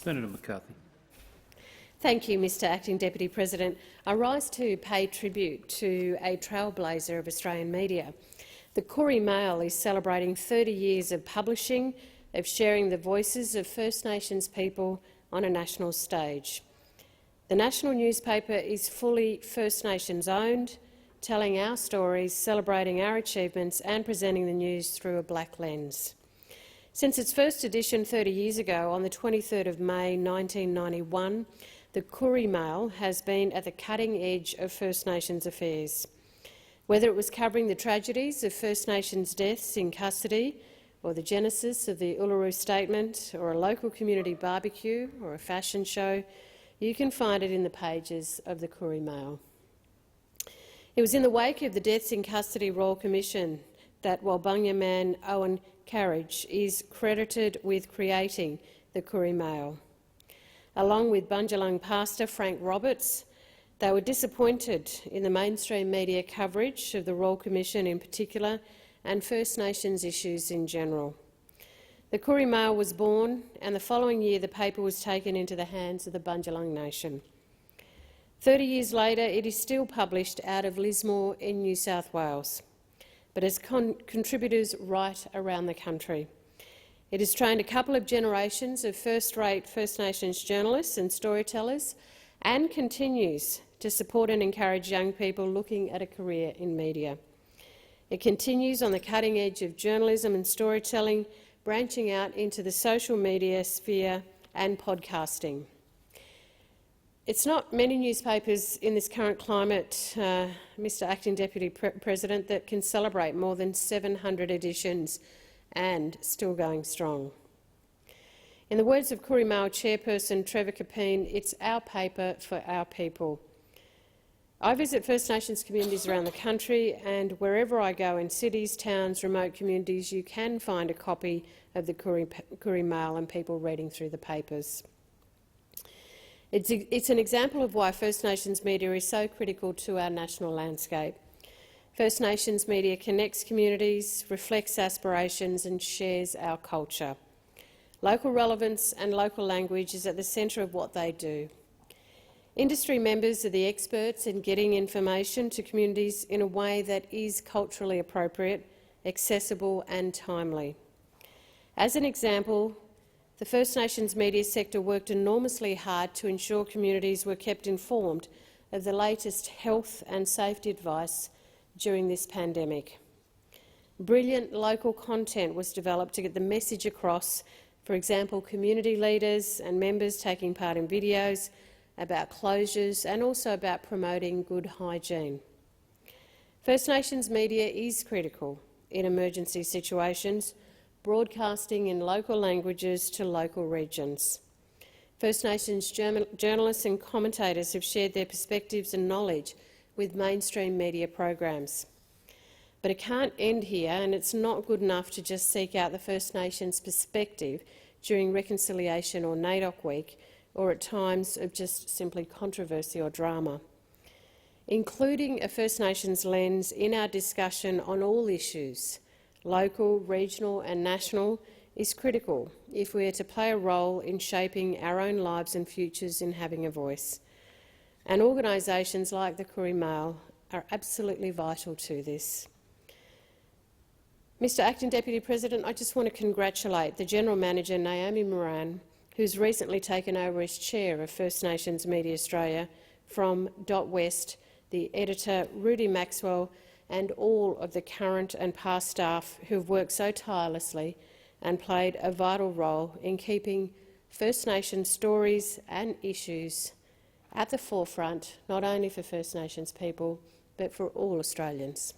Senator McCarthy. Thank you, Mr Acting Deputy President. I rise to pay tribute to a trailblazer of Australian media. The Koori Mail is celebrating 30 years of publishing, of sharing the voices of First Nations people on a national stage. The national newspaper is fully First Nations owned, telling our stories, celebrating our achievements and presenting the news through a black lens. Since its first edition 30 years ago, on the 23rd of May 1991, the Koori Mail has been at the cutting edge of First Nations affairs. Whether it was covering the tragedies of First Nations deaths in custody, or the genesis of the Uluru Statement, or a local community barbecue or a fashion show, you can find it in the pages of the Koori Mail. It was in the wake of the Deaths in Custody Royal Commission that Walbunga man Owen Carriage is credited with creating the Koori Mail. Along with Bundjalung pastor Frank Roberts, they were disappointed in the mainstream media coverage of the Royal Commission in particular and First Nations issues in general. The Koori Mail was born, and the following year the paper was taken into the hands of the Bundjalung Nation. 30 years later, it is still published out of Lismore in New South Wales, but has contributors right around the country. It has trained a couple of generations of first-rate First Nations journalists and storytellers and continues to support and encourage young people looking at a career in media. It continues on the cutting edge of journalism and storytelling, branching out into the social media sphere and podcasting. It's not many newspapers in this current climate, Mr Acting Deputy President, that can celebrate more than 700 editions and still going strong. In the words of Koori Mail chairperson Trevor Capeen, it's our paper for our people. I visit First Nations communities around the country, and wherever I go in cities, towns, remote communities, you can find a copy of the Koori Mail and people reading through the papers. It's an example of why First Nations media is so critical to our national landscape. First Nations media connects communities, reflects aspirations and shares our culture. Local relevance and local language is at the centre of what they do. Industry members are the experts in getting information to communities in a way that is culturally appropriate, accessible and timely. As an example, the First Nations media sector worked enormously hard to ensure communities were kept informed of the latest health and safety advice during this pandemic. Brilliant local content was developed to get the message across, for example, community leaders and members taking part in videos about closures and also about promoting good hygiene. First Nations media is critical in emergency situations, broadcasting in local languages to local regions. First Nations journalists and commentators have shared their perspectives and knowledge with mainstream media programs. But it can't end here, and it's not good enough to just seek out the First Nations perspective during Reconciliation or NAIDOC Week, or at times of just simply controversy or drama. Including a First Nations lens in our discussion on all issues, local, regional and national, is critical if we are to play a role in shaping our own lives and futures in having a voice. And organisations like the Koori Mail are absolutely vital to this. Mr Acting Deputy President, I just want to congratulate the General Manager, Naomi Moran, who's recently taken over as Chair of First Nations Media Australia from Dot West, the editor Rudy Maxwell and all of the current and past staff who have worked so tirelessly and played a vital role in keeping First Nations stories and issues at the forefront, not only for First Nations people, but for all Australians.